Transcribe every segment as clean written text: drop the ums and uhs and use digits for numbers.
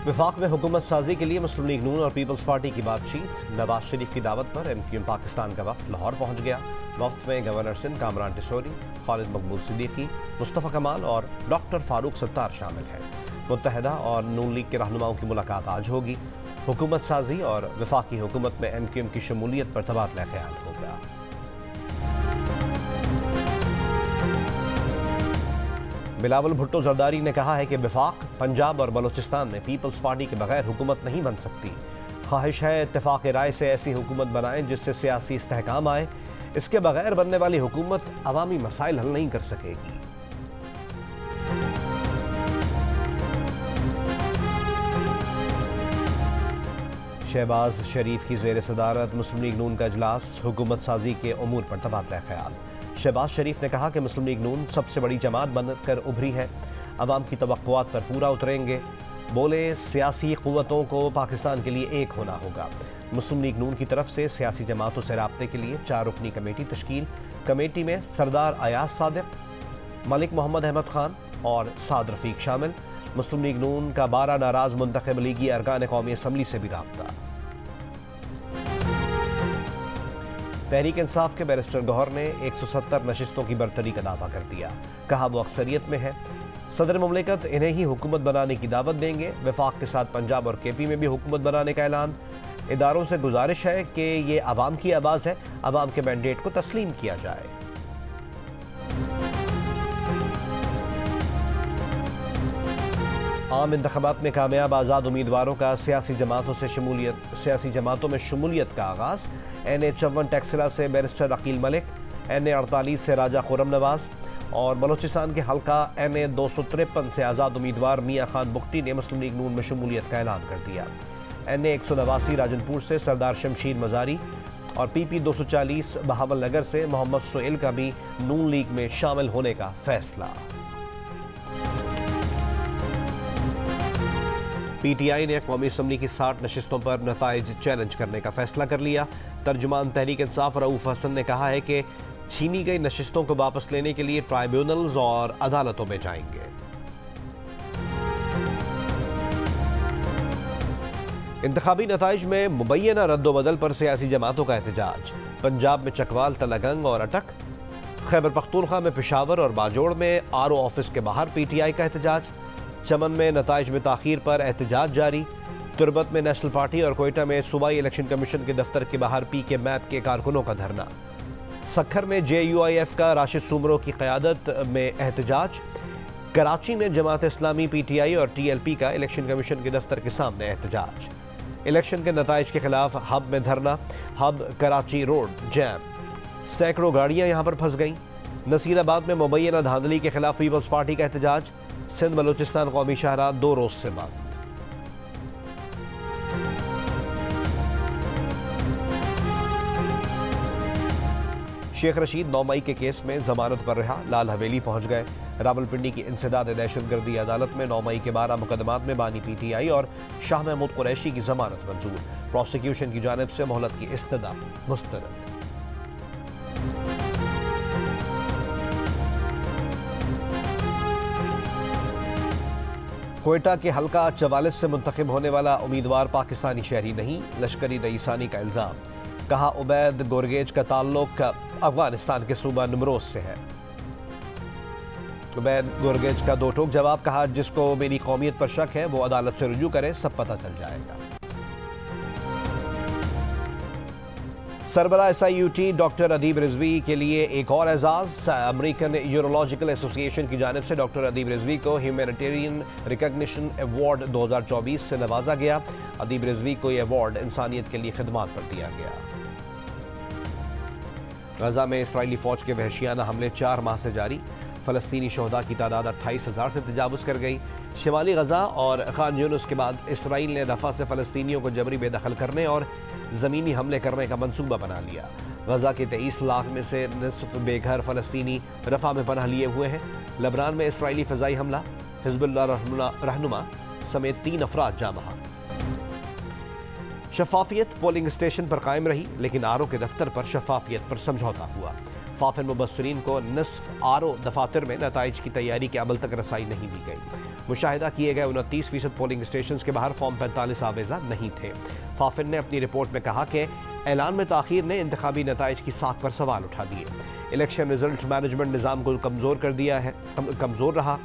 वफाक में हुकूमत साजी के लिए मुस्लिम लीग नून और पीपल्स पार्टी की बातचीत। नवाज शरीफ की दावत पर MQM पाकिस्तान का वफ्द लाहौर पहुंच गया। वफ्द में गवर्नर सिंध कामरान टिसोरी, खालिद मकबूल सिद्दीकी, मुस्तफ़ा कमाल और डॉक्टर फारूक सत्तार शामिल हैं। मुत्तहिदा और नून लीग के रहनुमाओं की मुलाकात आज होगी। हुकूमत साजी और वफाकी हुकूमत में MQM की शमूलियत पर तबादला ख्याल होगा। बिलावल भुट्टो जरदारी ने कहा है कि वफाक, पंजाब और बलोचिस्तान में पीपल्स पार्टी के बगैर हुकूमत नहीं बन सकती। ख्वाहिश है इत्तेफाक राय से ऐसी हुकूमत बनाएं जिससे सियासी इस्तेहकाम आए। इसके बगैर बनने वाली हुकूमत अवामी मसाइल हल नहीं कर सकेगी। शहबाज शरीफ की ज़ेर सदारत मुस्लिम लीग नून का इजलास। हुकूमत साजी के उमूर पर तबादला ख्याल। शहबाज शरीफ ने कहा कि मुस्लिम लीग नून सबसे बड़ी जमात बनकर उभरी है, अवाम की तवक्कुआत पर पूरा उतरेंगे। बोले, सियासी क़ुव्वतों को पाकिस्तान के लिए एक होना होगा। मुस्लिम लीग नून की तरफ से सियासी जमातों से राब्ते के लिए 4 रुकनी कमेटी तश्कील। कमेटी में सरदार अयाज सादिक, मलिक मोहम्मद अहमद खान और साद रफीक शामिल। मुस्लिम लीग नून का 12 नाराज मुंतखब लीगी अरकान कौमी असम्बली से भी राब्ता। तहरीक इंसाफ के बैरिस्टर गौहर ने 170 नशिस्तों की बरतरी का दावा कर दिया। कहा वो अक्सरियत में है। सदर मुमलिकत इन्हें ही हुकूमत बनाने की दावत देंगे। वफाक के साथ पंजाब और KP में भी हुकूमत बनाने का ऐलान। इदारों से गुजारिश है कि ये अवाम की आवाज़ है, अवाम के मैंडेट को तस्लीम किया जाए। आम इंतखाबात में कामयाब आज़ाद उम्मीदवारों का सियासी जमातों में शमूलियत का आगाज़। NA-54 टैक्सिला से बैरिस्टर अकील मलिक, NA-48 से राजा खुर्रम नवाज और बलोचिस्तान के हल्का NA-253 से आज़ाद उम्मीदवार मियाँ खान बुख्ती ने मुस्लिम लीग नून में शमूलियत का ऐलान कर दिया। NA-189 राजनपुर से सरदार शमशीर मजारी और PP 240 बहावल नगर से मोहम्मद सोहेल का भी नून लीग में शामिल होने का फैसला। PTI ने कौमी असम्बली की 60 नशिस्तों पर नताइज चैलेंज करने का फैसला कर लिया। तर्जुमान तहरीक इंसाफ रऊफ हसन ने कहा है कि छीनी गई नशिस्तों को वापस लेने के लिए ट्राइब्यूनल्स और अदालतों में जाएंगे। इंतखाबी नताइज में मुबैना रद्दोबदल पर सियासी जमातों का एहतजाज। पंजाब में चकवाल, तलागंग और अटक। खैबर पख्तूनख्वा में पेशावर और बाजोड़ में RO ऑफिस के बाहर PTI का एहतजाज। चमन में नताइज में ताखीर पर एहतजाज जारी। तुरबत में नेशनल पार्टी और कोयटा में सूबाई इलेक्शन कमीशन के दफ्तर के बाहर PK मैप के कारकुनों का धरना। सखर में JUIF का राशिद सुमरो की क़यादत में एहतजाज। कराची में जमात इस्लामी, PTI और TLP का इलेक्शन कमीशन के दफ्तर के सामने एहतजाज। इलेक्शन के नताइज के खिलाफ हब में धरना। Hub Karachi road jam. सैकड़ों गाड़ियाँ यहाँ पर फंस गईं। नसीराबाद में मुबैना धांधली के खिलाफ पीपल्स पार्टी का एहतजाज। सिंध बलोचिस्तान कौमी शाहराह 2 रोज से बंद। शेख रशीद 9 मई के केस में जमानत पर रहा, लाल हवेली पहुंच गए। रावलपिंडी की इंसदाद दहशतगर्दी अदालत में 9 मई के 12 मुकदमात में बानी PTI और शाह महमूद कुरैशी की जमानत मंजूर। प्रोसिक्यूशन की जानिब से मोहलत की इस्तदा मुस्तरद। कोयटा के हल्का 44 से मुंतखब होने वाला उम्मीदवार पाकिस्तानी शहरी नहीं, लश्करी रईसानी का इल्ज़ाम। कहा उबैद गोरगेज का ताल्लुक अफगानिस्तान के सूबा नमरोज से है। उबैद गोरगेज का दो टोक जवाब। कहा जिसको मेरी कौमियत पर शक है वो अदालत से रुजू करे, सब पता चल जाएगा। सरबराह SIUT डॉक्टर अदीब रिजवी के लिए एक और एजाज। अमेरिकन यूरोलॉजिकल एसोसिएशन की जानिब से डॉक्टर अदीब रिजवी को ह्यूमैनिटेरियन रिकॉग्निशन अवार्ड 2024 से नवाजा गया। अदीब रिजवी को यह अवार्ड इंसानियत के लिए खिदमात पर दिया गया। गजा में इसराइली फौज के वहशियाना हमले 4 माह से जारी। फ़लस्तीनी शहदा की तादाद 28,000 से तजावुज़ कर गई। शिमाली गजा और खान यूनुस के बाद इसराइल ने रफ़ा से फ़लस्तीनियों को जबरी बेदखल करने और ज़मीनी हमले करने का मंसूबा बना लिया। गजा के 23 लाख में से निसफ बेघर फ़लस्तीनी रफ़ा में पनाह लिए हुए हैं। लबनान में इसराइली फ़ज़ाई हमला, हिज़्बुल्लाह रहनुमा समेत 3 अफराद जाँ बहक। शफाफियत पोलिंग स्टेशन पर कायम रही, लेकिन RO के दफ्तर पर शफाफियत पर समझौता हुआ। फाफिन मुबस्सरीन को निसफ आर.ओ. दफातर में नताइज की तैयारी के अमल तक रसाई नहीं दी गई। मुशाहिदा किए गए 29% पोलिंग स्टेशन के बाहर फॉर्म 45 आवेजा नहीं थे। फाफिन ने अपनी रिपोर्ट में कहा कि ऐलान में ताखीर ने इंतखाबी नताइज की साख पर सवाल उठा दिए। इलेक्शन रिजल्ट मैनेजमेंट निज़ाम को कमज़ोर रहा।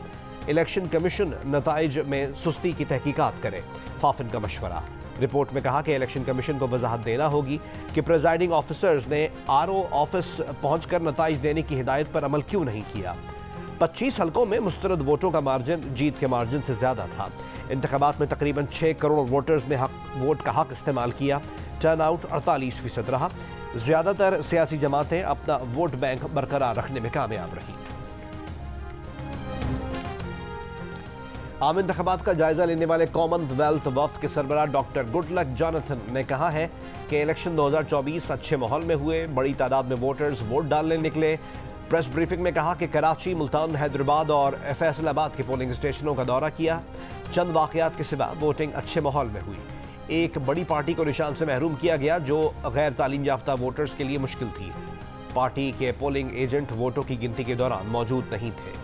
इलेक्शन कमीशन नताइज में सुस्ती की तहकीकात करे, फाफिन का मशवरा। रिपोर्ट में कहा कि इलेक्शन कमीशन को वजाहत देना होगी कि प्रिजाइडिंग ऑफिसर्स ने आर.ओ. ऑफिस पहुंचकर नताइज देने की हिदायत पर अमल क्यों नहीं किया। 25 हलकों में मुस्तरद वोटों का मार्जिन जीत के मार्जिन से ज़्यादा था। इंतखाबात में तकरीबन 6 करोड़ वोटर्स ने वोट का हक इस्तेमाल किया। टर्न आउट 48% रहा। ज़्यादातर सियासी जमातें अपना वोट बैंक बरकरार रखने में कामयाब रही। आम इंतखाबात का जायजा लेने वाले कॉमनवेल्थ वफ्द के सरबराह डॉक्टर गुडलक जोनाथन ने कहा है कि इलेक्शन 2024 अच्छे माहौल में हुए, बड़ी तादाद में वोटर्स वोट डालने निकले। प्रेस ब्रीफिंग में कहा कि कराची, मुल्तान, हैदराबाद और फैसलाबाद के पोलिंग स्टेशनों का दौरा किया। चंद वाकयात के सिवा वोटिंग अच्छे माहौल में हुई। एक बड़ी पार्टी को निशान से महरूम किया गया जो गैर तालीम याफ्ता वोटर्स के लिए मुश्किल थी। पार्टी के पोलिंग एजेंट वोटों की गिनती के दौरान मौजूद नहीं थे।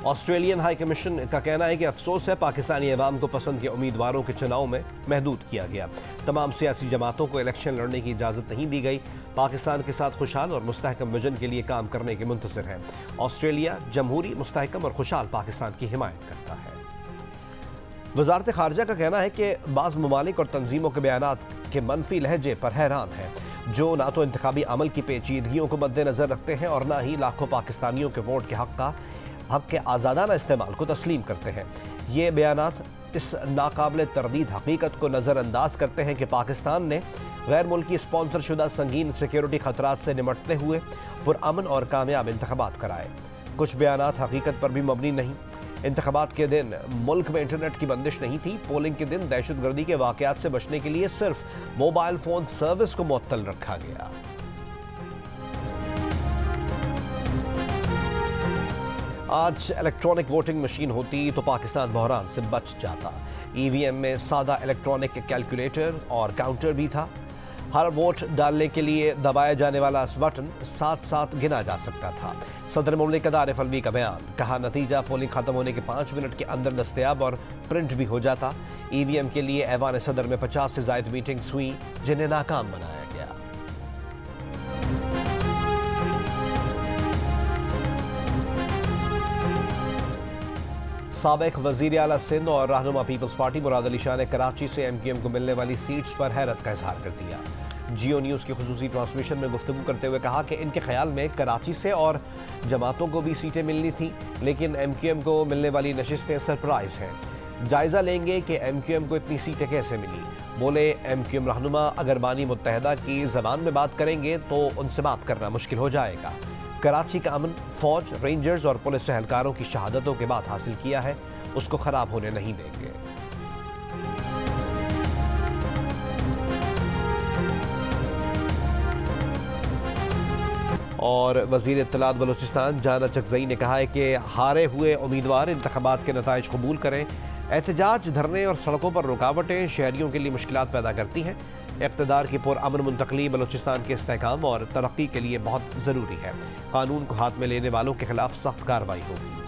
ऑस्ट्रेलियन हाई कमीशन का कहना है कि अफसोस है पाकिस्तानी अवाम को पसंद के उम्मीदवारों के चुनाव में महदूद किया गया। तमाम सियासी जमातों को इलेक्शन लड़ने की इजाज़त नहीं दी गई। पाकिस्तान के साथ खुशहाल और मुस्तहकम विजन के लिए काम करने के मुंतज़िर है। ऑस्ट्रेलिया जमहूरी, मुस्तहकम और खुशहाल पाकिस्तान की हिमायत करता है। वज़ारत ख़ारिजा का कहना है कि बाज़ ममालिक और तंजीमों के बयानात के मनफी लहजे पर हैरान है, जो ना तो इंतखाबी अमल की पेचीदगियों को मद्देनज़र रखते हैं और ना ही लाखों पाकिस्तानियों के वोट के हक के आज़ादाना इस्तेमाल को तस्लीम करते हैं। ये बयानात इस नाकाबिल तरदीद हकीकत को नज़रअंदाज करते हैं कि पाकिस्तान ने गैर मुल्की स्पॉन्सर शुदा संगीन सिक्योरिटी खतरात से निमटते हुए पुरअमन और कामयाब इंतखाबात कराए। कुछ बयानात हकीकत पर भी मबनी नहीं। इंतखाबात के दिन मुल्क में इंटरनेट की बंदिश नहीं थी। पोलिंग के दिन दहशतगर्दी के वाक़यात से बचने के लिए सिर्फ मोबाइल फ़ोन सर्विस को मुअत्तल रखा गया। आज इलेक्ट्रॉनिक वोटिंग मशीन होती तो पाकिस्तान बहरान से बच जाता। ईवीएम में सादा इलेक्ट्रॉनिक कैलकुलेटर और काउंटर भी था। हर वोट डालने के लिए दबाया जाने वाला बटन साथ साथ गिना जा सकता था। सदर मुमलिकत आरिफ अलवी का बयान, कहा नतीजा पोलिंग खत्म होने के 5 मिनट के अंदर दस्तयाब और प्रिंट भी हो जाता। ईवीएम के लिए ऐवान सदर में 50 से ज़ायद मीटिंग्स हुई जिन्हें नाकाम बनाया गया। साबिक वज़ीर आला सिंध और रहनुमा पीपल्स पार्टी मुराद अली शाह ने कराची से MQM को मिलने वाली सीट्स पर हैरत का इजहार कर दिया। जियो न्यूज़ की खुसूसी ट्रांसमिशन में गुफ्तगू करते हुए कहा कि इनके ख्याल में कराची से और जमातों को भी सीटें मिलनी थी, लेकिन MQM को मिलने वाली नशिस्तें सरप्राइज हैं। जायज़ा लेंगे कि MQM को इतनी सीटें कैसे मिली। बोले MQM रहनुमा अगर बानी मुत्तहदा की ज़बान में बात करेंगे तो उनसे बात करना मुश्किल हो जाएगा। कराची का अमन फौज, रेंजर्स और पुलिस एहलकारों की शहादतों के बाद हासिल किया है, उसको खराब होने नहीं देंगे। और वज़ीर इत्तलात बलूचिस्तान जाना चकजई ने कहा है कि हारे हुए उम्मीदवार इंतखाबात के नताइज कबूल करें। एहतजाज, धरने और सड़कों पर रुकावटें शहरियों के लिए मुश्किलात पैदा करती हैं। इक़्तिदार की पुरअमन मुंतकली बलूचिस्तान के इस्तेहकाम और तरक्की के लिए बहुत ज़रूरी है। कानून को हाथ में लेने वालों के खिलाफ सख्त कार्रवाई होगी।